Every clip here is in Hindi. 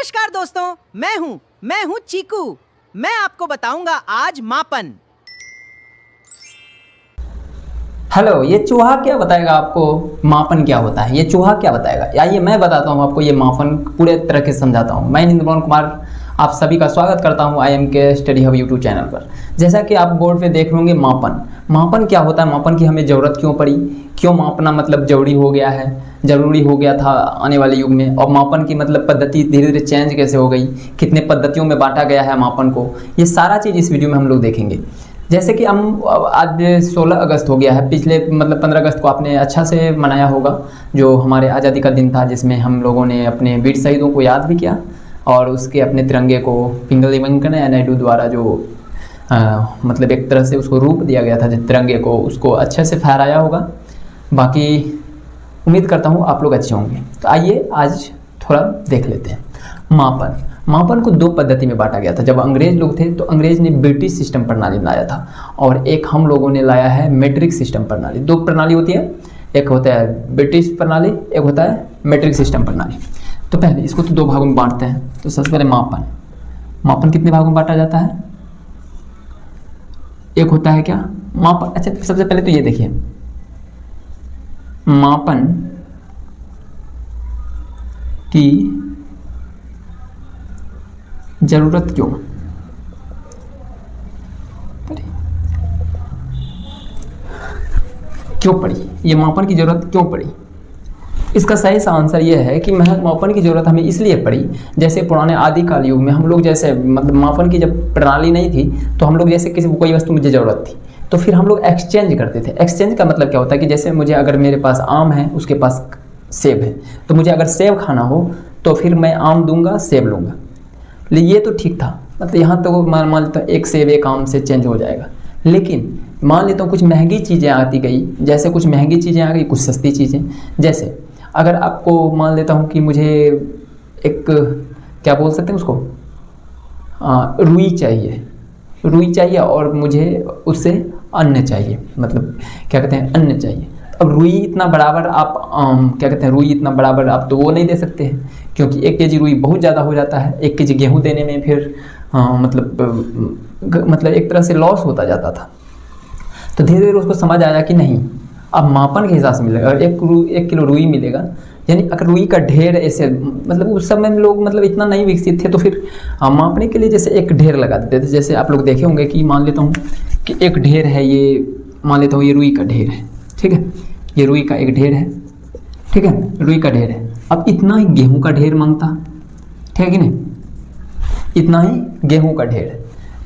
नमस्कार दोस्तों, मैं हूं चीकू। मैं आपको बताऊंगा आज मापन। हेलो, ये चूहा क्या बताएगा आपको मापन क्या होता है? ये चूहा क्या बताएगा? आइए मैं बताता हूँ आपको ये मापन पूरे तरह के समझाता हूँ। मैं इंद्रमोहन कुमार आप सभी का स्वागत करता हूँ आई एम के स्टडी हब यूट्यूब चैनल पर। जैसा कि आप बोर्ड पे देख होंगे मापन क्या होता है, मापन की हमें ज़रूरत क्यों पड़ी, क्यों मापना मतलब जरूरी हो गया है, ज़रूरी हो गया था आने वाले युग में, और मापन की मतलब पद्धति धीरे धीरे चेंज कैसे हो गई, कितने पद्धतियों में बांटा गया है मापन को, ये सारा चीज़ इस वीडियो में हम लोग देखेंगे। जैसे कि हम आज 16 अगस्त हो गया है, पिछले मतलब 15 अगस्त को आपने अच्छा से मनाया होगा, जो हमारे आज़ादी का दिन था, जिसमें हम लोगों ने अपने वीर शहीदों को याद भी किया और उसके अपने तिरंगे को पिंगली वेंकैया नायडू द्वारा जो मतलब एक तरह से उसको रूप दिया गया था तिरंगे को, उसको अच्छे से फहराया होगा। बाकी उम्मीद करता हूँ आप लोग अच्छे होंगे। तो आइए आज थोड़ा देख लेते हैं मापन को दो पद्धति में बांटा गया था। जब अंग्रेज लोग थे तो अंग्रेज ने ब्रिटिश सिस्टम प्रणाली लाया था और एक हम लोगों ने लाया है मेट्रिक सिस्टम प्रणाली। दो प्रणाली होती है, एक होता है ब्रिटिश प्रणाली, एक होता है मेट्रिक सिस्टम प्रणाली। तो पहले इसको तो दो भागों में बांटते हैं। तो सबसे पहले मापन कितने भागों में बांटा जाता है? एक होता है क्या मापन। अच्छा, सबसे पहले तो ये देखिए, मापन की जरूरत क्यों पड़ी, ये मापन की जरूरत क्यों पड़ी? इसका सही सा आंसर ये है कि मापन की जरूरत हमें इसलिए पड़ी, जैसे पुराने आदिकाल युग में हम लोग जैसे मतलब मापन की जब प्रणाली नहीं थी तो हम लोग जैसे किसी को कोई वस्तु मुझे ज़रूरत थी तो फिर हम लोग एक्सचेंज करते थे। एक्सचेंज का मतलब क्या होता है कि जैसे मुझे अगर मेरे पास आम है, उसके पास सेब है, तो मुझे अगर सेब खाना हो तो फिर मैं आम दूंगा, सेब लूँगा। ये तो ठीक था, मतलब यहाँ तो मान लेता हूँ एक सेब एक आम से चेंज हो जाएगा। लेकिन मान लेता हूँ कुछ महंगी चीज़ें आती गई, जैसे कुछ महंगी चीज़ें आ गई, कुछ सस्ती चीज़ें। जैसे अगर आपको मान लेता हूँ कि मुझे एक क्या बोल सकते हैं उसको, रुई चाहिए और मुझे उससे अन्न चाहिए, मतलब क्या कहते हैं, अन्न चाहिए। अब रुई इतना बराबर आप क्या कहते हैं, रुई इतना बराबर आप तो वो नहीं दे सकते हैं, क्योंकि 1 केजी रुई बहुत ज़्यादा हो जाता है। 1 केजी गेहूँ देने में फिर मतलब एक तरह से लॉस होता जाता था। तो धीरे धीरे उसको समझ आया कि नहीं, अब मापन के हिसाब से मिलेगा। और 1 किलो रुई मिलेगा, यानी अगर रुई का ढेर ऐसे मतलब उस समय में लोग मतलब इतना नहीं विकसित थे, तो फिर मापने के लिए जैसे एक ढेर लगा देते थे। जैसे आप लोग देखे होंगे कि मान लेता हूँ कि एक ढेर है, ये मान लेता हूँ ये रुई का ढेर है, ठीक है, ये रुई का एक ढेर है, ठीक है, रुई का ढेर है। अब इतना ही गेहूं का ढेर मांगता, ठीक है कि नहीं, इतना ही गेहूं का ढेर।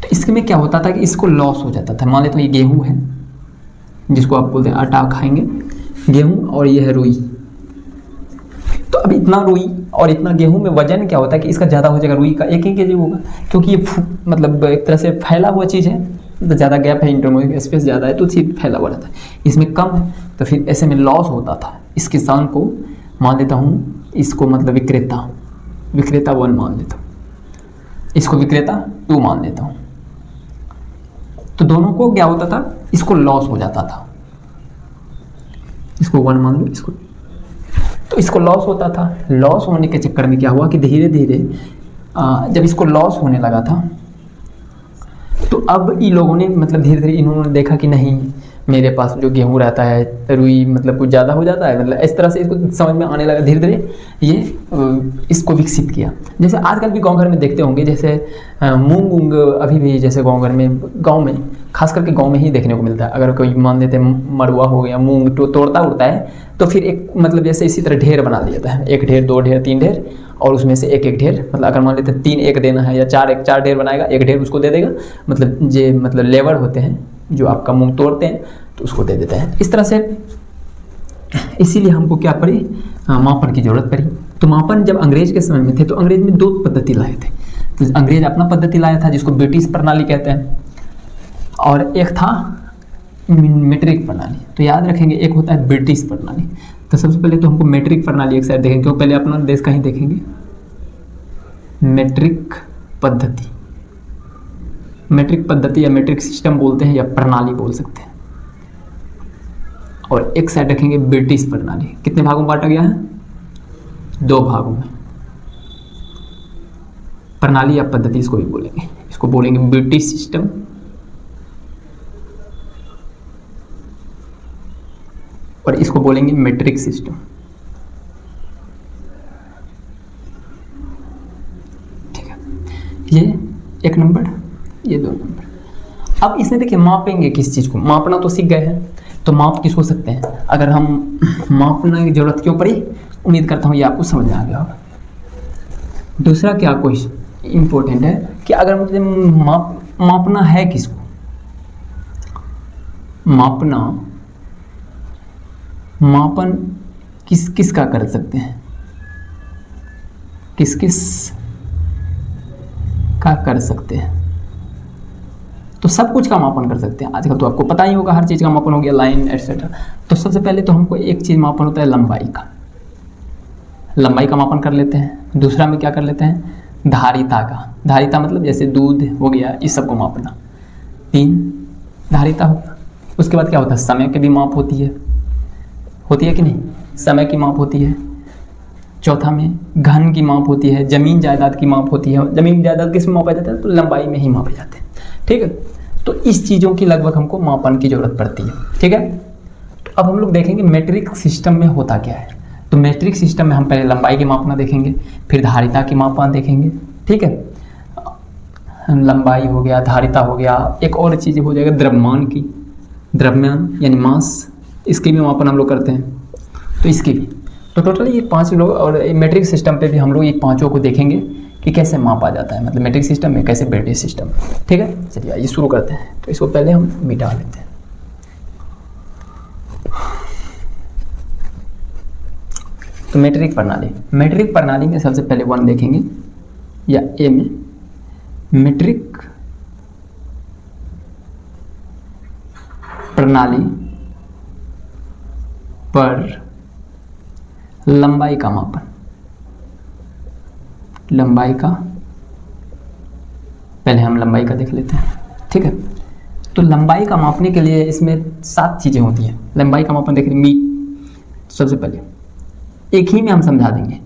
तो इसमें क्या होता था कि इसको लॉस हो जाता था। मान लेता हूँ ये गेहूं है, जिसको आप बोलते हैं आटा खाएंगे, गेहूं, और ये है रुई। तो अब इतना रुई और इतना गेहूं में वजन क्या होता है कि इसका ज़्यादा हो जाएगा, रुई का 1 केजी होगा, क्योंकि ये मतलब एक तरह से फैला हुआ चीज़ है, तो ज़्यादा गैप है, इंटरनल स्पेस ज़्यादा है, तो सिर्फ फैला हुआ रहता है। इसमें कम है, तो फिर ऐसे में लॉस होता था। इस किसान को मान लेता हूँ, इसको मतलब विक्रेता 1 मान लेता हूँ, इसको विक्रेता 2 मान लेता हूँ। तो दोनों को क्या होता था, इसको लॉस हो जाता था, इसको 1 मान लो, इसको, तो इसको लॉस होता था। लॉस होने के चक्कर में क्या हुआ कि धीरे धीरे जब इसको लॉस होने लगा था, तो अब इन लोगों ने मतलब धीरे धीरे इन्होंने देखा कि नहीं, मेरे पास जो गेहूं रहता है, रुई मतलब कुछ ज़्यादा हो जाता है, मतलब इस तरह से इसको समझ में आने लगा। धीरे धीरे ये इसको विकसित किया। जैसे आजकल भी गांव घर में देखते होंगे, जैसे मूंग अभी भी जैसे गांव में खास करके गांव में ही देखने को मिलता है। अगर कोई मान लेते हैं मड़ुआ हो गया, मूंग तो तोड़ता उड़ता है, तो फिर एक मतलब जैसे इसी तरह ढेर बना दिया है, 1 ढेर 2 ढेर 3 ढेर, और उसमें से एक ढेर, मतलब अगर मान लेते हैं 3 एक देना है या 4 ढेर बनाएगा, 1 ढेर उसको दे देगा, मतलब जे मतलब लेबर होते हैं जो आपका मूंग तोड़ते हैं तो उसको दे देता है। इस तरह से इसीलिए हमको क्या पड़ी, मापन की जरूरत पड़ी। तो मापन जब अंग्रेज के समय में थे तो अंग्रेज में 2 पद्धति लाए थे। तो अंग्रेज अपना पद्धति लाया था जिसको ब्रिटिश प्रणाली कहते हैं, और एक था मेट्रिक प्रणाली। तो याद रखेंगे, एक होता है ब्रिटिश प्रणाली। तो सबसे पहले तो हमको मेट्रिक प्रणाली एक साइड देखेंगे, क्योंकि पहले अपना देश का ही देखेंगे। मेट्रिक पद्धति या मेट्रिक सिस्टम बोलते हैं या प्रणाली बोल सकते हैं। और एक साइड रखेंगे ब्रिटिश प्रणाली। कितने भागों में बांटा गया है? 2 भागों में। प्रणाली या पद्धति इसको भी बोलेंगे, इसको बोलेंगे ब्रिटिश सिस्टम, और इसको बोलेंगे मीट्रिक सिस्टम। ठीक है, ये 1 नंबर, ये 2 नंबर। अब इसमें देखिए मापेंगे किस चीज़ को, मापना तो सीख गए हैं, तो माप किसको सकते हैं, अगर हम मापने की जरूरत क्यों पड़ी, उम्मीद करता हूँ ये आपको समझ में आ गया होगा। दूसरा क्या क्वेश्चन इम्पोर्टेंट है कि अगर मुझे मापना है किसको, मापन किस किस का कर सकते हैं, किस किस का कर सकते हैं, तो सब कुछ का मापन कर सकते हैं। आजकल तो आपको पता ही होगा हर चीज़ का मापन हो गया, लाइन एटसेट्रा। तो सबसे पहले तो हमको एक चीज़ मापन होता है लंबाई का, लंबाई का मापन कर लेते हैं। दूसरा में क्या कर लेते हैं, धारिता का, धारिता मतलब जैसे दूध हो गया, इस सब को मापना। 3 धारिता होगा। उसके बाद क्या होता है, समय की भी माप होती है कि नहीं, समय की माप होती है। चौथा में घन की माप होती है, जमीन जायदाद की माप होती है। जमीन जायदाद किस में मापा जाता है, तो लंबाई में ही मापे जाते हैं। ठीक है, तो इस चीज़ों की लगभग हमको मापन की जरूरत पड़ती है। ठीक है, तो अब हम लोग देखेंगे मीट्रिक सिस्टम में होता क्या है। तो मीट्रिक सिस्टम में हम पहले लंबाई की मापना देखेंगे, फिर धारिता की मापना देखेंगे। ठीक है, लंबाई हो गया, धारिता हो गया, एक और चीज़ हो जाएगा द्रव्यमान की, द्रव्यमान यानी मास, इसकी भी मापन हम लोग करते हैं, तो इसकी भी। तो टोटली ये 5 लोग, और मीट्रिक सिस्टम पे भी हम लोग ये 5 को देखेंगे कि कैसे मापा जाता है, मतलब मीट्रिक सिस्टम में कैसे ब्रिटिश सिस्टम। ठीक है, चलिए आइए शुरू करते हैं। तो इसको पहले हम मिटा लेते हैं। तो मीट्रिक प्रणाली में सबसे पहले 1 देखेंगे, या ए में मीट्रिक प्रणाली पर लंबाई का मापन, पहले हम लंबाई का देख लेते हैं। ठीक है, तो लंबाई का मापने के लिए इसमें 7 चीज़ें होती हैं। लंबाई का मापन देखिए, सबसे पहले एक ही में हम समझा देंगे।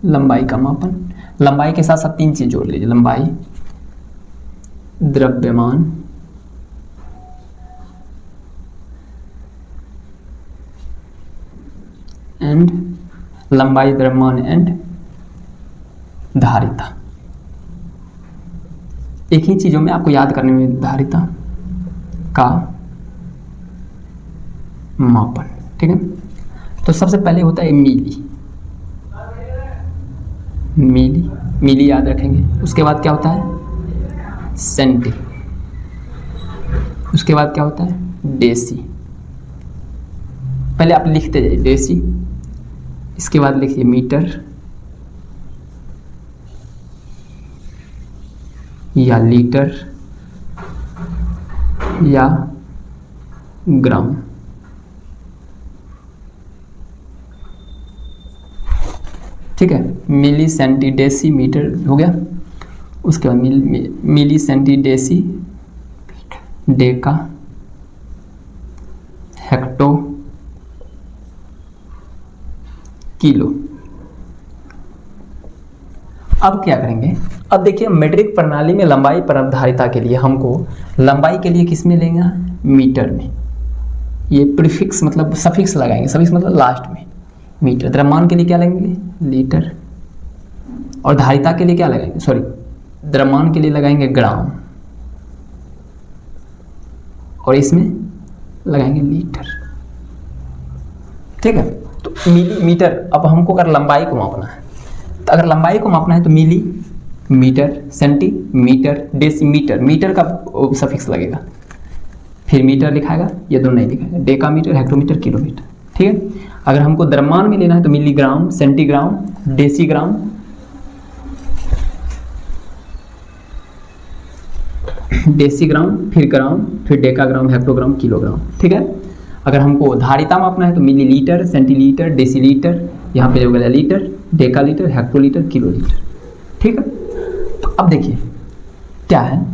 लंबाई का मापन, लंबाई के साथ साथ 3 चीज़ जोड़ लीजिए, लंबाई, द्रव्यमान एंड लंबाई, द्रव्यमान एंड धारिता। एक ही चीज़ों में आपको याद करने में धारिता का मापन। ठीक है, तो सबसे पहले होता है मिली याद रखेंगे। उसके बाद क्या होता है, सेंटी। उसके बाद क्या होता है, डेसी। पहले आप लिखते जाइए डेसी, इसके बाद लिखिए मीटर या लीटर या ग्राम। ठीक है, मिली, सेंटी, डेसी, मीटर हो गया। उसके बाद milli, centi, deci, deca, hecto, kilo. अब क्या करेंगे, अब देखिए मीट्रिक प्रणाली में लंबाई पर धारिता के लिए हमको लंबाई के लिए किस में लेंगे, मीटर में। ये प्रीफिक्स मतलब सफिक्स लगाएंगे, सफिक्स मतलब लास्ट में मीटर। द्रव्यमान के लिए क्या लगेंगे, लीटर। और धारिता के लिए क्या लगाएंगे, सॉरी द्रव्यमान के लिए लगाएंगे ग्राम, और इसमें लगाएंगे लीटर। ठीक है, तो मिलीमीटर। अब हमको अगर लंबाई को मापना है, तो अगर लंबाई को मापना है तो मिली, मीटर, सेंटीमीटर, डेसीमीटर, मीटर का सफिक्स लगेगा, फिर मीटर लिखाएगा, ये दोनों नहीं लिखाएगा, डेकामीटर, हेक्टोमीटर, किलोमीटर। ठीक है, अगर हमको द्रव्यमान में लेना है तो मिलीग्राम, सेंटीग्राम, डेसीग्राम, फिर ग्राम, फिर डेकाग्राम, हेक्टोग्राम, किलोग्राम। ठीक है, अगर हमको धारिता मापना है तो मिलीलीटर, सेंटीलीटर, डेसीलीटर, यहाँ पे जो गया लीटर, डेकालीटर, हेक्टोलीटर, किलोलीटर। ठीक है, तो अब देखिए क्या है,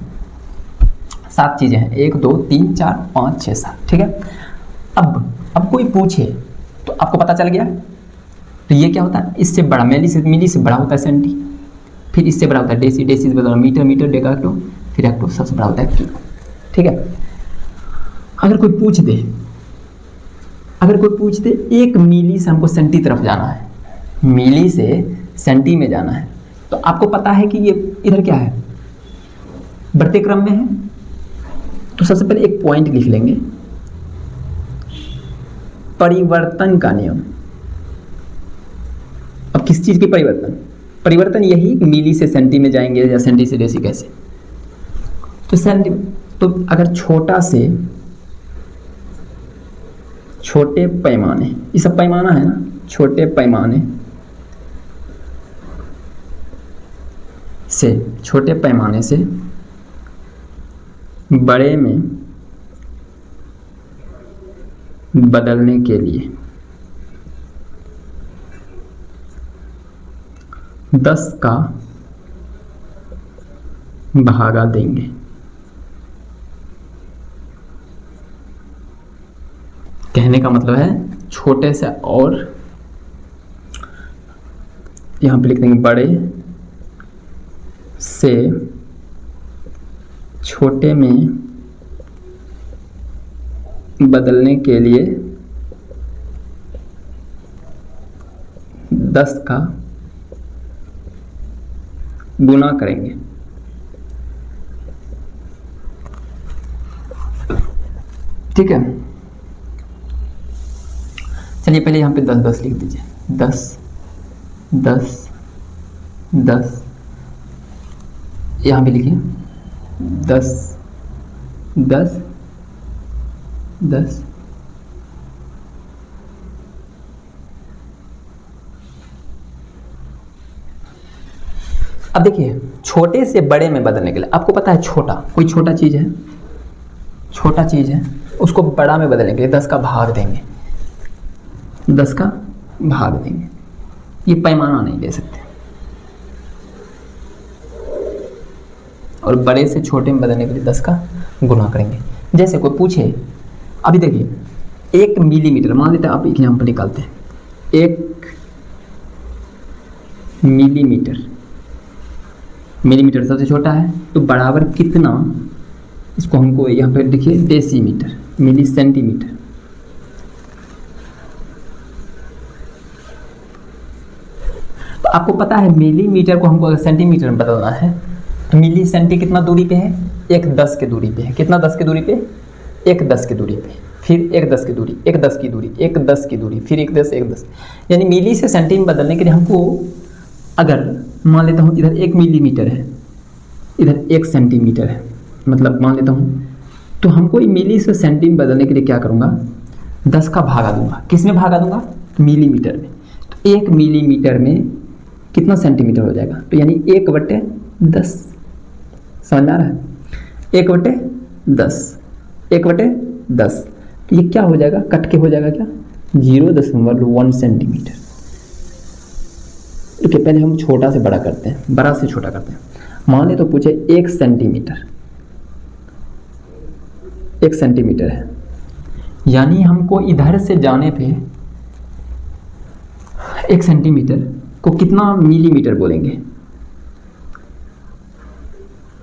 7 चीज़ें हैं, 1 2 3 4 5 6 7। ठीक है, अब कोई पूछे तो आपको पता चल गया तो ये क्या होता है, इससे बड़ा, मिली से बड़ा होता है सेंटी, फिर इससे बड़ा होता है डेसी, डेसी से बड़ा मीटर, मीटर डेका हेक्टो, फिर हेक्टो सबसे बड़ा होता है किलो। ठीक है। अगर कोई पूछ दे 1 मिली से हमको सेंटी तरफ जाना है, मिली से सेंटी में जाना है, तो आपको पता है कि ये इधर क्या है, बढ़ते क्रम में है। तो सबसे पहले एक पॉइंट लिख लेंगे, परिवर्तन का नियम। अब किस चीज की परिवर्तन यही मिली से सेंटी में जाएंगे या सेंटी से डेसी कैसे। तो सेंटी, तो अगर छोटा से छोटे पैमाने, ये सब पैमाना है ना, छोटे पैमाने से बड़े में बदलने के लिए 10 का भागा देंगे। कहने का मतलब है छोटे से, और यहां पे लिख देंगे बड़े से छोटे में बदलने के लिए 10 का गुना करेंगे। ठीक है, चलिए पहले यहाँ पे 10 10 लिख दीजिए, 10 10 10, यहाँ पे लिखिए 10 10 10। अब देखिए छोटे से बड़े में बदलने के लिए आपको पता है छोटा, कोई छोटा चीज है उसको बड़ा में बदलने के लिए 10 का भाग देंगे, 10 का भाग देंगे। ये पैमाना नहीं ले सकते। और बड़े से छोटे में बदलने के लिए 10 का गुना करेंगे। जैसे कोई पूछे, अभी देखिए 1 मिलीमीटर, मान लेते हैं आप एग्जाम्पल निकालते हैं, 1 मिलीमीटर सबसे छोटा है, तो बराबर कितना, इसको हमको यहाँ पे देखिए डेसीमीटर, मिली सेंटीमीटर। तो आपको पता है मिलीमीटर को हमको अगर सेंटीमीटर में बदलना है तो मिली सेंटी कितना दूरी पे है, 1 10 के दूरी पे है। कितना 10 के दूरी पे, 1 10 के दूरी पे, फिर 1 10 की दूरी, 1 10 की दूरी, 1 10 की दूरी, फिर 1 10 1 10। यानी मिली से सेंटी में बदलने के लिए हमको, अगर मान लेता हूँ इधर 1 मिलीमीटर है, इधर 1 सेंटीमीटर है, मतलब मान लेता हूँ, तो हमको मिली से सेंटी में बदलने के लिए क्या करूँगा, 10 का भागा दूंगा। किस में भागा दूंगा, मिलीमीटर में। तो 1 मिलीमीटर में कितना सेंटीमीटर हो जाएगा, तो यानी 1/10। समझ आ रहा है, 1/10, 1/10। तो ये क्या हो जाएगा, कट के हो जाएगा क्या, 0.1 सेंटीमीटर। ठीक है, पहले हम छोटा से बड़ा करते हैं, बड़ा से छोटा करते हैं। मान ले तो पूछे 1 सेंटीमीटर, 1 सेंटीमीटर है, यानी हमको इधर से जाने पे 1 सेंटीमीटर को कितना मिलीमीटर बोलेंगे,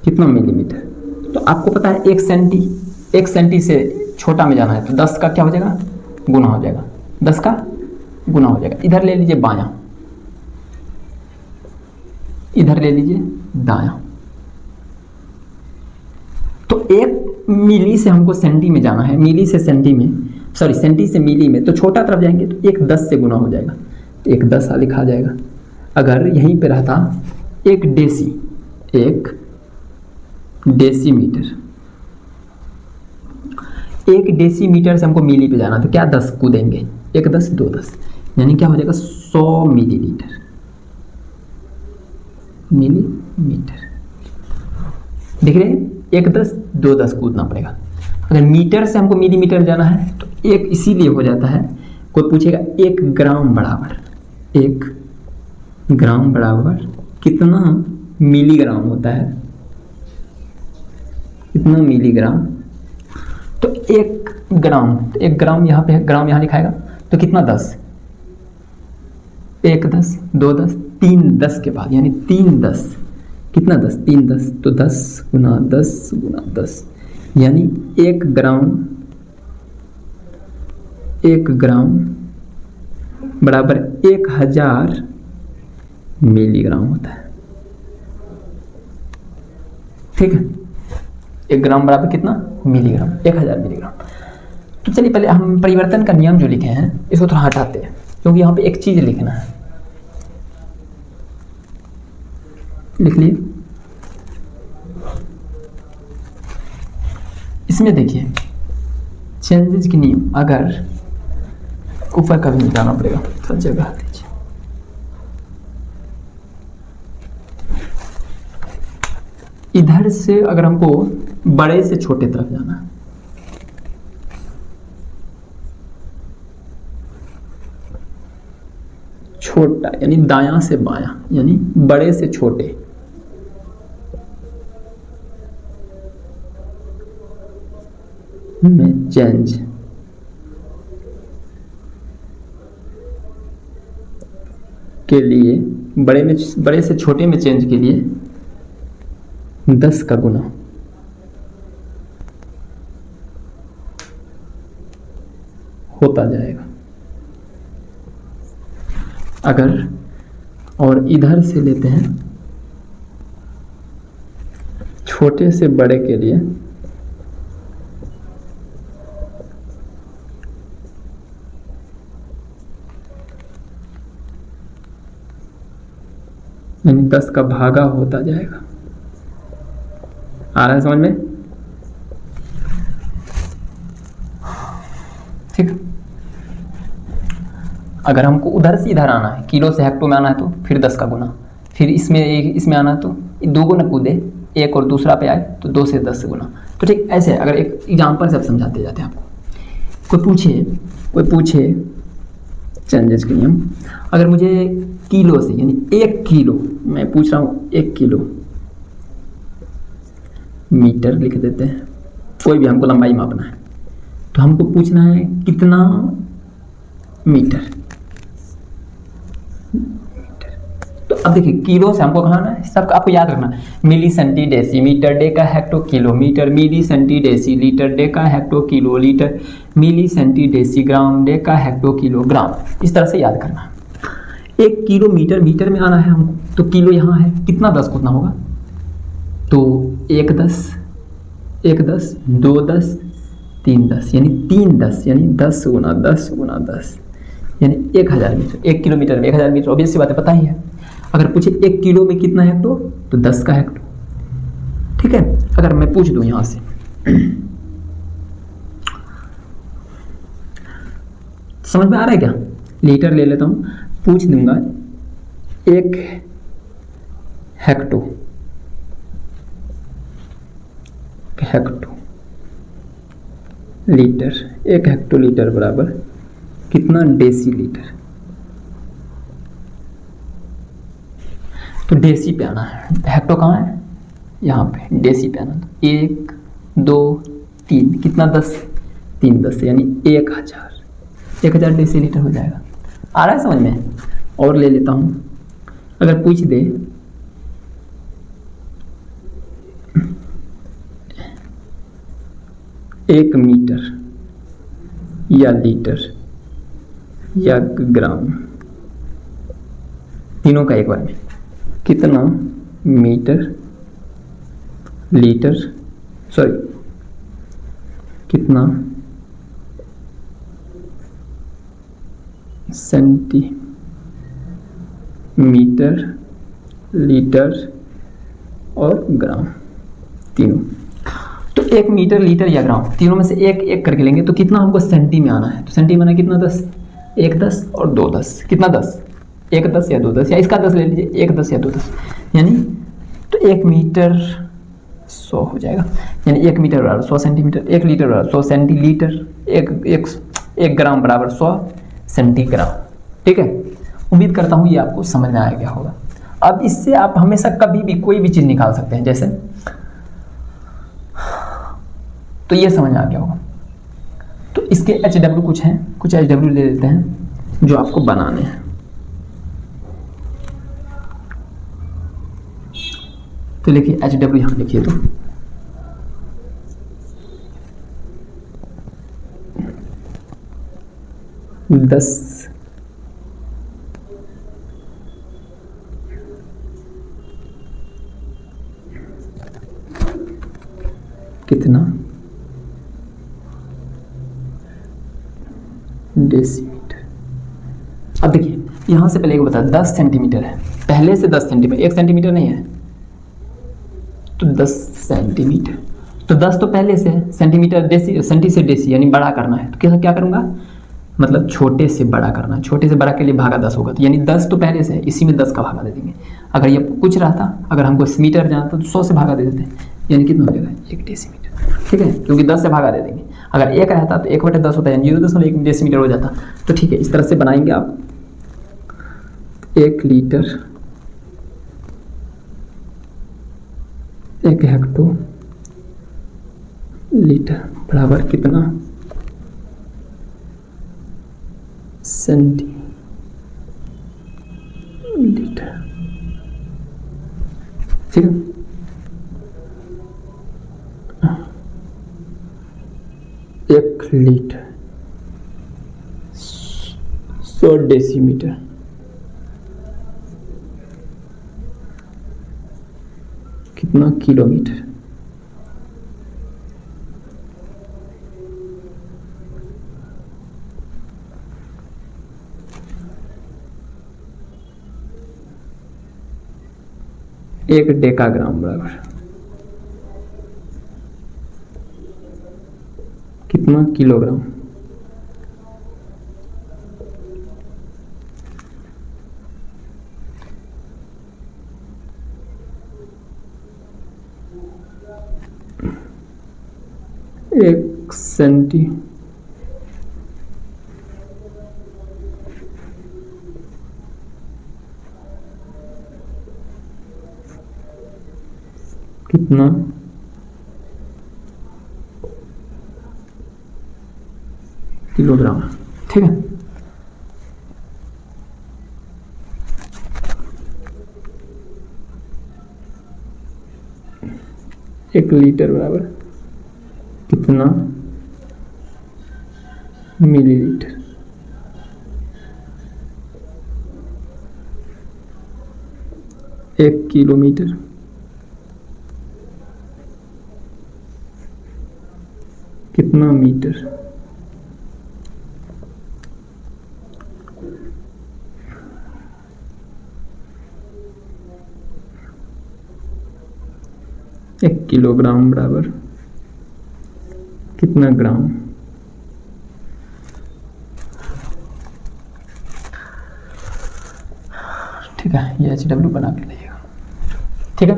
कितना मिलीमीटर। तो आपको पता है 1 सेंटी से छोटा में जाना है तो 10 का क्या हो जाएगा, गुना हो जाएगा, 10 का गुना हो जाएगा। इधर ले लीजिए बायां, इधर ले लीजिए दायां। तो 1 मिली से हमको सेंटी में जाना है, मिली से सेंटी में, सॉरी सेंटी से मिली में, तो छोटा तरफ जाएंगे तो 1 10 से गुना हो जाएगा, तो 1 10 लिखा जाएगा। अगर यहीं पे रहता 1 डेसीमीटर, 1 डेसीमीटर से हमको मिली पे जाना, तो क्या 10 कूदेंगे, 1 10 2 10, यानी क्या हो जाएगा 100 मिलीमीटर। देख रहे हैं, 1 10 2 10 कूदना पड़ेगा। अगर मीटर से हमको मिलीमीटर जाना है तो 1 इसीलिए हो जाता है, कोई पूछेगा 1 ग्राम बराबर, 1 ग्राम बराबर कितना मिलीग्राम होता है, कितना मिलीग्राम। तो 1 ग्राम, तो 1 ग्राम यहाँ पे है, ग्राम यहाँ लिखाएगा, तो कितना 10, 1 10 2 10 3 10 के बाद, यानी 3 10 कितना 10 3 10 तो 10 गुना 10 गुना 10, यानी 1 ग्राम बराबर 1000 मिलीग्राम होता है। ठीक है, 1 ग्राम बराबर कितना मिलीग्राम, 1000 मिलीग्राम। तो चलिए पहले हम परिवर्तन का नियम जो लिखे हैं इसको थोड़ा हटाते हैं, क्योंकि यहाँ पे एक चीज लिखना है। लिख लिए। इसमें देखिए चेंजेस के नियम, अगर ऊपर कभी नहीं जाना पड़ेगा, सब जगह दीजिए। इधर से अगर हमको बड़े से छोटे तरफ जाना है, छोटा यानी दायां से बायां, यानी बड़े से छोटे, में चेंज के लिए, बड़े से छोटे में चेंज के लिए 10 का गुना होता जाएगा। अगर और इधर से लेते हैं छोटे से बड़े के लिए यानी 10 का भागा होता जाएगा। आ रहा है समझ में? ठीक। अगर हमको उधर से इधर आना है, किलो से हेक्टो में आना है तो फिर 10 का गुना, फिर इसमें आना है तो 2 गुना कूदे, एक और दूसरा पे आए तो 2 से 10 गुना। तो ठीक ऐसे अगर एक एग्जाम्पल से अब समझाते जाते हैं आपको। कोई पूछे चेंजेस के नियम, अगर मुझे किलो से यानी 1 किलो, मैं पूछ रहा हूँ 1 किलो मीटर लिख देते हैं, कोई भी हमको लंबाई मापना है तो हमको पूछना है कितना मीटर। तो अब देखिए किलो से हमको कहाँ आना है, सबका आपको याद रखना, milli centi deci metre, deca hecto kilo metre, milli centi deci litre, deca hecto kilo litre, milli centi deci gram, deca hecto kilo gram. इस तरह से याद करना। 1 किलो मीटर में आना है हमको, तो किलो यहाँ है, कितना 10 कितना होगा, तो 1 10 2 10 3 10, यानी 3 10 यानी 10 गुना 10 गुना 10 यानी 1000 मीटर। 1 किलोमीटर में 1000 मीटर, ऑब्वियस सी बात है, पता ही है। अगर पूछे 1 किलो में कितना हेक्टो, तो 10 का हेक्टो। ठीक है, अगर मैं पूछ दूं यहां से समझ में आ रहा है क्या, लीटर ले लेता हूं, पूछ दूंगा 1 हेक्टो लीटर, 1 हेक्टोलीटर बराबर कितना डेसी लीटर। तो डेसी पे आना है, हेक्टो कहाँ है, यहाँ पे, डेसी पे आना। तो 1 2 3 कितना 10, 3 10 यानी 1000 डेसी लीटर हो जाएगा। आ रहा है समझ में? और ले लेता हूँ, अगर पूछ दे 1 मीटर या लीटर या ग्राम, तीनों का एक बार में, कितना मीटर लीटर कितना सेंटीमीटर लीटर और ग्राम, तीनों। तो 1 मीटर लीटर या ग्राम, तीनों में से एक एक करके लेंगे तो कितना हमको सेंटी में आना है, तो सेंटी में आना कितना 10, 1 10 और 2 10, कितना 10, 1 10 या 2 10, या इसका 10 ले लीजिए, 1 10 या 2 10, यानी तो 1 मीटर 100 हो जाएगा, यानी 1 मीटर बराबर 100 सेंटीमीटर, 1 लीटर बराबर 100 सेंटीलीटर, 1 ग्राम बराबर 100 सेंटीग्राम। ठीक है, उम्मीद करता हूँ ये आपको समझ में आ गया होगा। अब इससे आप हमेशा कभी भी कोई भी चीज़ निकाल सकते हैं, जैसे तो ये समझ में आ गया होगा। तो इसके HW कुछ हैं, कुछ HW ले लेते हैं जो आपको बनाने हैं। तो लिखिए HW, यहाँ लिखिए तो दस कितना डेसीमीटर। अब देखिए यहाँ से पहले एक बता, 10 सेंटीमीटर है, पहले से 10 सेंटीमीटर, 1 सेंटीमीटर नहीं है, तो 10 सेंटीमीटर, तो 10 तो पहले से है, सेंटीमीटर डेसी, सेंटी से डेसी यानी बड़ा करना है, तो क्या करूँगा, मतलब छोटे से बड़ा करना है, छोटे से बड़ा के लिए भागा 10 होगा, तो यानी 10 तो पहले से है, इसी में 10 का भागा दे देंगे। अगर ये कुछ रहता, अगर हमको मीटर जाना तो 100 से भागा दे देते, यानी कितना हो जाएगा 1 डेसीमीटर, ठीक है, क्योंकि 10 से भागा दे देंगे। अगर 1 रहता तो 1/10 होता है, यानी 0.1 डेसीमीटर हो जाता। तो ठीक है, इस तरह से बनाएंगे आप। 1 लीटर 1 हेक्टो लीटर बराबर कितना सेंटीमीटर। ठीक है, 1 लीटर 100 डेसीमीटर, कितना किलोमीटर। एक डेकाग्राम बराबर कितना किलोग्राम। एक सेंटी कितना किलोग्राम। ठीक है, एक लीटर बराबर कितना मिलीलीटर। एक किलोमीटर कितना मीटर। एक किलोग्राम बराबर कितना ग्राम। ठीक है, ये HW बना के लाइएगा। ठीक है,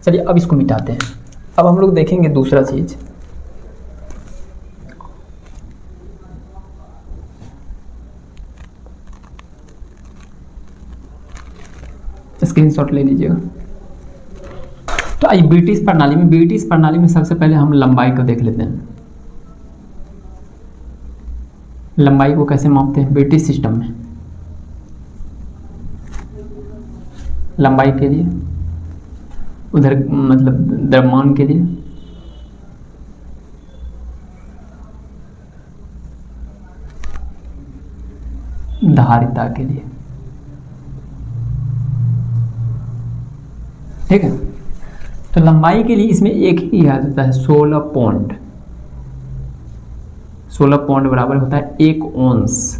चलिए अब इसको मिटाते हैं। अब हम लोग देखेंगे दूसरा चीज। स्क्रीनशॉट ले लीजिएगा। तो आइए ब्रिटिश प्रणाली में सबसे पहले हम लंबाई को देख लेते हैं। लंबाई को कैसे मापते हैं ब्रिटिश सिस्टम में। लंबाई के लिए उधर मतलब द्रव्यमान के लिए धारिता के लिए। ठीक है, तो लंबाई के लिए इसमें एक ही आ जाता है 16 पौंड। 16 पौंड बराबर होता है 1 औंस।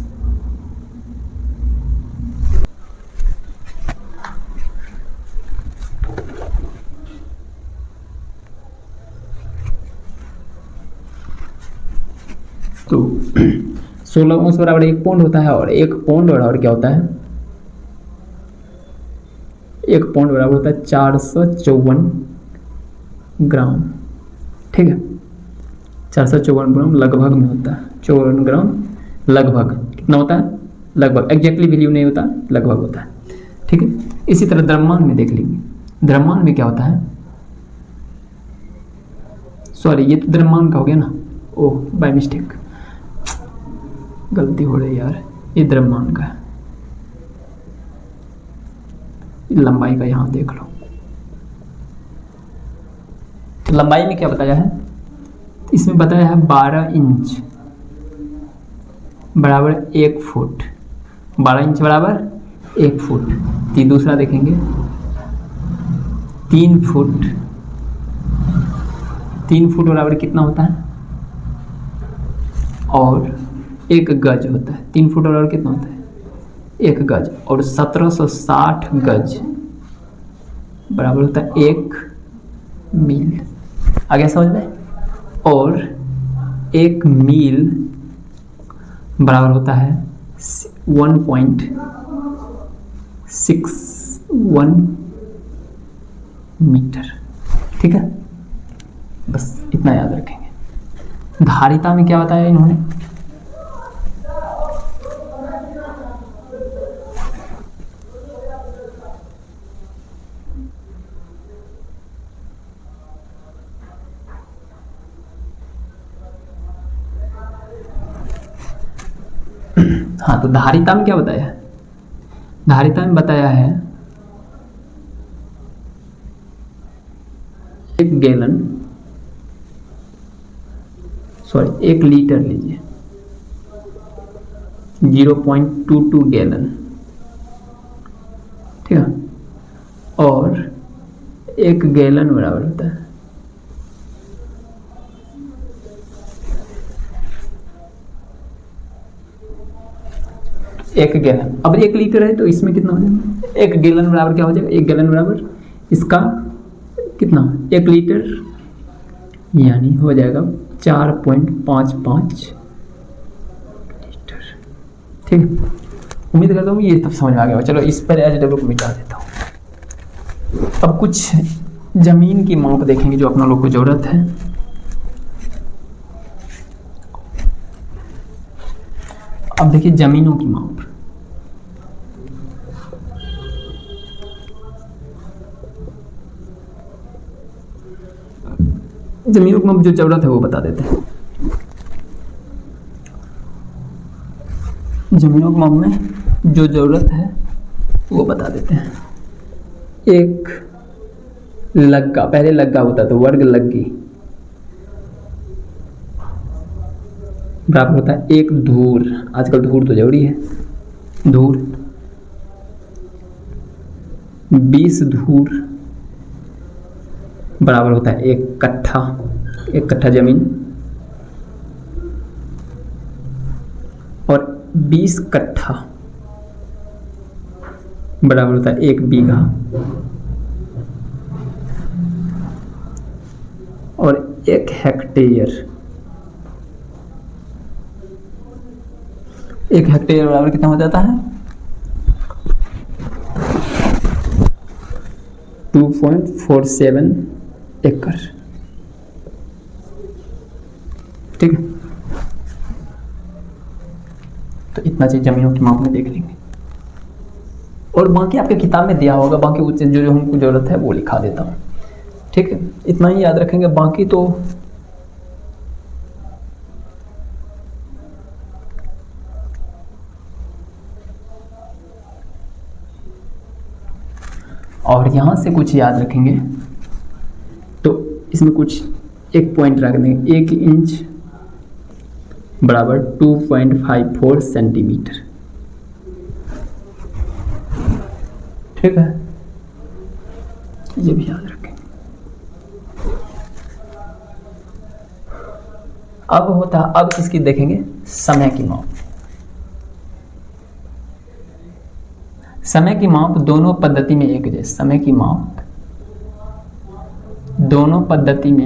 तो 16 औंस बराबर 1 पौंड होता है, और 1 पौंड बराबर क्या होता है, 1 पौंड बराबर होता है 454 ग्राम। ठीक है, 454 ग्राम लगभग में होता है। 54 ग्राम लगभग कितना होता है, लगभग, एग्जैक्टली वैल्यू नहीं होता, लगभग होता है। ठीक है, इसी तरह द्रव्यमान में देख लेंगे। द्रव्यमान में क्या होता है, सॉरी ये तो द्रव्यमान का हो गया ना, ओह बाय मिस्टेक गलती हो रही यार, ये द्रव्यमान का है। लंबाई का यहाँ देख लो, तो लंबाई में क्या बताया है, इसमें बताया है 12 इंच बराबर 1 फुट, 12 इंच बराबर 1 फुट। तो दूसरा देखेंगे 3 फुट, 3 फुट बराबर कितना होता है, और 1 गज होता है। 3 फुट बराबर कितना होता है, 1 गज, और 1760 गज बराबर होता है 1 मील। आगे समझ में। और 1 मील बराबर होता है 1.61 मीटर। ठीक है, बस इतना याद रखेंगे। धारिता में क्या बताया इन्होंने, हाँ, तो धारिता में क्या बताया है, धारिता में बताया है 1 गैलन, सॉरी 1 लीटर लीजिए, 0.22 गैलन। ठीक है, और 1 गैलन बराबर होता है 1 गैलन। अब 1 लीटर है तो इसमें कितना हो जाएगा, 1 गैलन बराबर क्या हो जाएगा, 1 गैलन बराबर इसका कितना, 1 लीटर, यानी हो जाएगा 4.55 लीटर। ठीक है, उम्मीद करता हूँ ये तब समझ में आ गया। चलो इस पर एच डब्ल्यू को मिटा देता हूँ। अब कुछ जमीन की माप देखेंगे जो अपना लोग को जरूरत है। अब देखिए जमीनों की माप, जमीनों की माप जो जरूरत है वो बता देते हैं। जमीनों की माप में जो जरूरत है वो बता देते हैं। एक लग्गा, पहले लग्गा होता था, वर्ग लग्गी बराबर होता है 1 धूर। आजकल धूर तो जरूरी है, धूर 20 धूर बराबर होता है 1 कट्ठा। 1 कट्ठा जमीन, और 20 कट्ठा बराबर होता है 1 बीघा, और 1 हेक्टेयर, 1 हेक्टेयर बराबर कितना हो जाता है, 2.47 एकड़। ठीक है, तो इतना चीज जमीनों की माप में देख लेंगे, और बाकी आपके किताब में दिया होगा, बाकी जो हमको जरूरत है वो लिखा देता हूँ। ठीक है, इतना ही याद रखेंगे, बाकी तो और यहाँ से कुछ याद रखेंगे तो इसमें कुछ एक पॉइंट रख देंगे। 1 इंच बराबर 2.54 सेंटीमीटर। ठीक है, ये भी याद रखें। अब इसकी देखेंगे समय की माप। समय की माप दोनों पद्धति में एक जैसे, समय की माप दोनों पद्धति में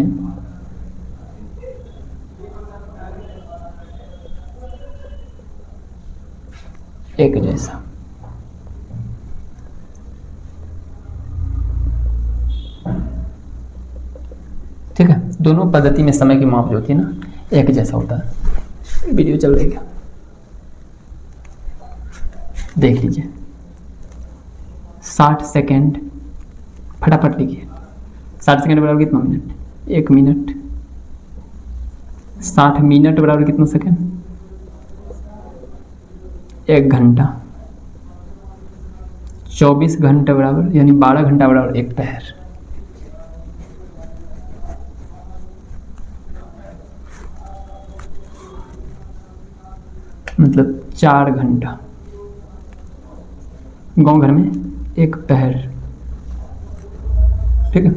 एक जैसा। ठीक है, दोनों पद्धति में समय की माप जो होती है ना एक जैसा होता है। वीडियो चल रही है, देख लीजिए। 60 सेकेंड, फटाफट लिखिए। 60 सेकेंड बराबर कितना मिनट, 1 मिनट। 60 मिनट बराबर कितना सेकेंड, 1 घंटा। 24 घंटे बराबर यानी 12 घंटा बराबर 1 पहर। मतलब 4 घंटा। गांव घर में 1 पहर, ठीक है।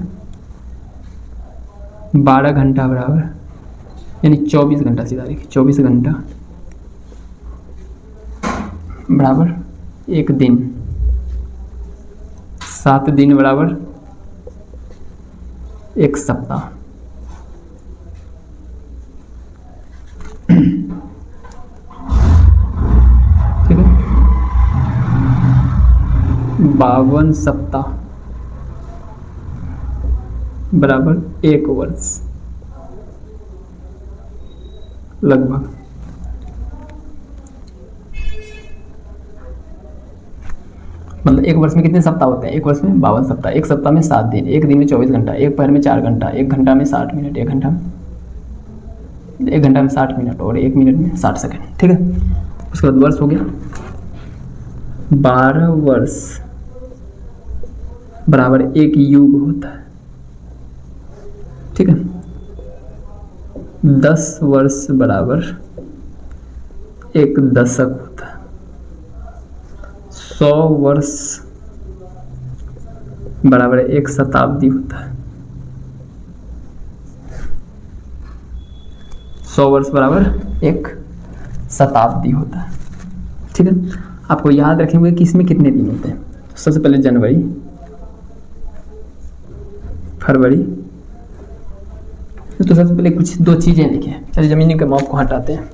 12 घंटा बराबर यानी 24 घंटा, सीधा देखिए 24 घंटा बराबर 1 दिन। 7 दिन बराबर 1 सप्ताह। ठीक है। 52 सप्ताह बराबर 1 वर्ष लगभग। मतलब 1 वर्ष में कितने सप्ताह होते हैं? 1 वर्ष में 52 सप्ताह। 1 सप्ताह में 7 दिन, 1 दिन में 24 घंटा, 1 पहर में 4 घंटा, 1 घंटा में 60 मिनट, 1 घंटा में 60 मिनट और 1 मिनट में 60 सेकंड, ठीक है। उसके बाद वर्ष हो गया। 12 वर्ष बराबर 1 युग होता है, ठीक है। 10 वर्ष बराबर 1 दशक होता है। 100 वर्ष बराबर 1 शताब्दी होता है। 100 वर्ष बराबर 1 शताब्दी होता है, ठीक है। आपको याद रखेंगे कि इसमें कितने दिन होते हैं। सबसे पहले जनवरी, फरवरी। तो सबसे पहले कुछ 2 चीजें लिखे। चलिए जमीनी के माप को हटाते हैं।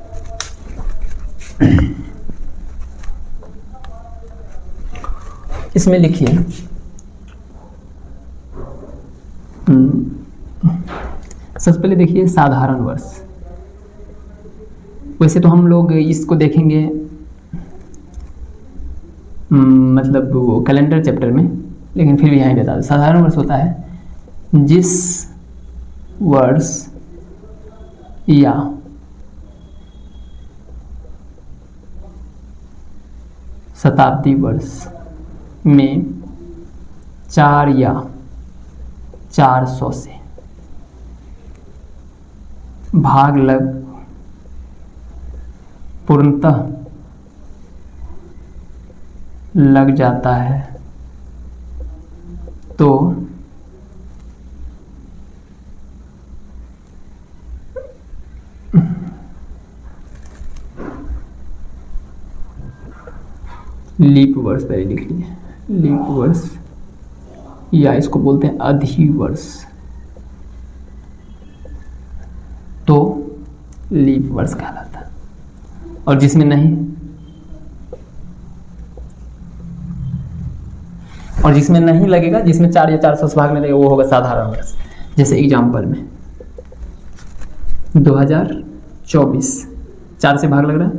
इसमें लिखिए सबसे पहले देखिए साधारण वर्ष। वैसे तो हम लोग इसको देखेंगे मतलब वो कैलेंडर चैप्टर में, लेकिन फिर भी यहाँ बता दो। साधारण वर्ष होता है जिस वर्ष या शताब्दी वर्ष में 4 या 400 से भाग पूर्णतः लग जाता है तो लीप वर्ष पहले लिख लीजिए। लीप वर्ष या इसको बोलते हैं अधिवर्ष, तो लीप वर्ष कहलाता है। और जिसमें नहीं लगेगा, जिसमें 4 या 400 से भाग नहीं लगेगा, वो होगा साधारण वर्ष। जैसे एग्जाम्पल में 2024 4 से भाग लग रहा है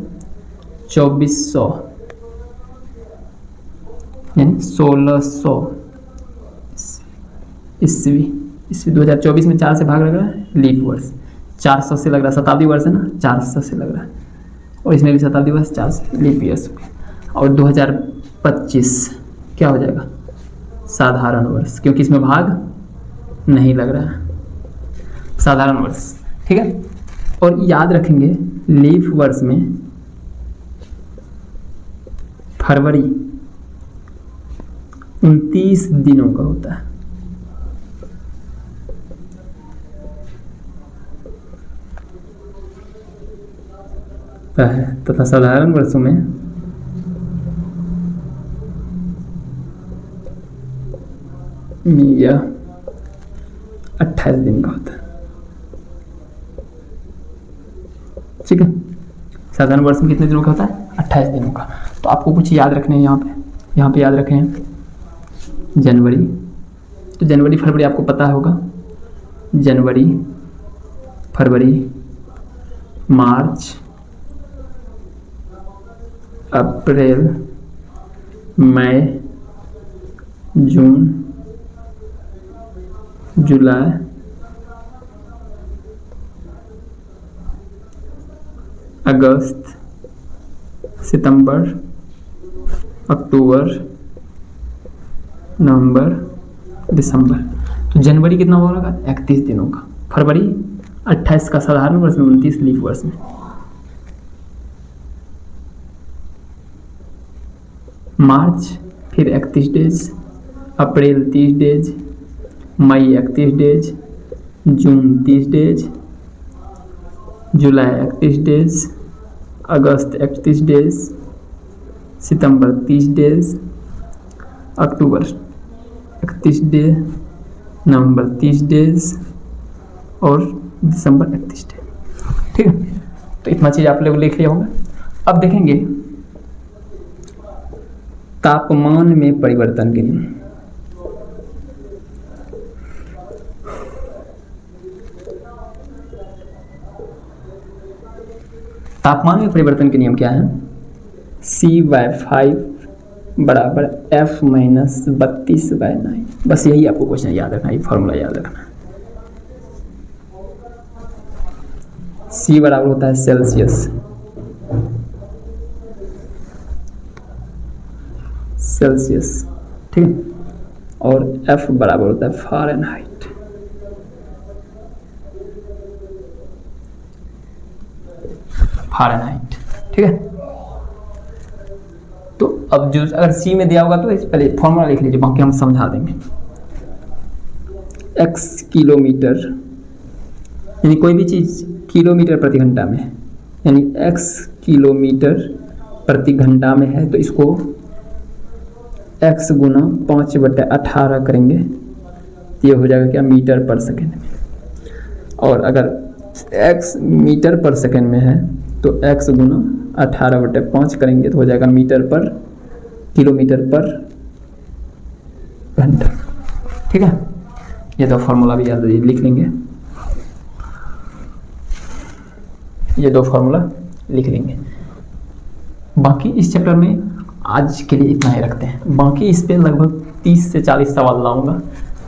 2400 यानी 1600 ईस्वी। 2024 में 4 से भाग लग रहा है, लीप वर्ष। 400 से लग रहा है, शताब्दी वर्ष है ना, 400 से लग रहा है, और इसमें भी शताब्दी वर्ष 400, लीप ईयर्स। और 2025 क्या हो जाएगा? साधारण वर्ष, क्योंकि इसमें भाग नहीं लग रहा है, साधारण वर्ष, ठीक है। और याद रखेंगे लीप वर्ष में फरवरी 29 दिनों का होता है तथा साधारण वर्षों में यह 28 दिन का होता है, ठीक है। साधारण वर्ष में कितने दिनों का होता है? 28 दिनों का। तो आपको कुछ याद रखने हैं यहाँ पे याद रखें जनवरी। तो जनवरी फरवरी आपको पता होगा, जनवरी फरवरी मार्च अप्रैल मई जून जुलाई अगस्त सितंबर अक्टूबर नवंबर दिसंबर। तो जनवरी कितना होगा? 31 दिनों का। फरवरी 28 का साधारण वर्ष में, 29 लीप वर्ष में। मार्च फिर 31 डेज, अप्रैल 30 डेज, मई 31 डेज, जून 30 डेज, जुलाई 31 डेज, अगस्त 31 डेज, सितंबर 30 डेज, अक्टूबर 31 डेज, नवंबर 30 डेज और दिसंबर 31 डेज। ठीक है, तो इतना चीज़ आप लोग लिख लिया होगा। अब देखेंगे तापमान में परिवर्तन के नियम। तापमान में परिवर्तन के नियम क्या है? C/5 बराबर F माइनस 32/9। बस यही आपको क्वेश्चन याद रखना, ये फॉर्मूला याद रखना। C बराबर होता है सेल्सियस, ठीक है, और F बराबर होता है फ़ारेनहाइट। ठीक है, तो अब जो अगर C में दिया होगा तो इस पहले फॉर्मूला लिख लीजिए, बाकी हम समझा देंगे। x किलोमीटर, यानी कोई भी चीज़ किलोमीटर प्रति घंटा में, यानी x किलोमीटर प्रति घंटा में है तो इसको x गुना 5/18 करेंगे तो ये हो जाएगा क्या? मीटर पर सेकेंड में। और अगर x मीटर पर सेकेंड में है तो x गुना 18/5 करेंगे तो हो जाएगा मीटर पर किलोमीटर पर घंटा। ठीक है, ये तो फॉर्मूला भी याद लिख लेंगे, ये दो फार्मूला लिख लेंगे। बाकी इस चैप्टर में आज के लिए इतना ही रखते हैं, बाकी इस पे लगभग 30 से 40 सवाल लाऊंगा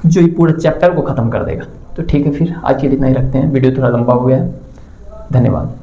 जो ये पूरे चैप्टर को ख़त्म कर देगा। तो ठीक है, फिर आज के लिए इतना ही रखते हैं, वीडियो थोड़ा लंबा हो गया। धन्यवाद।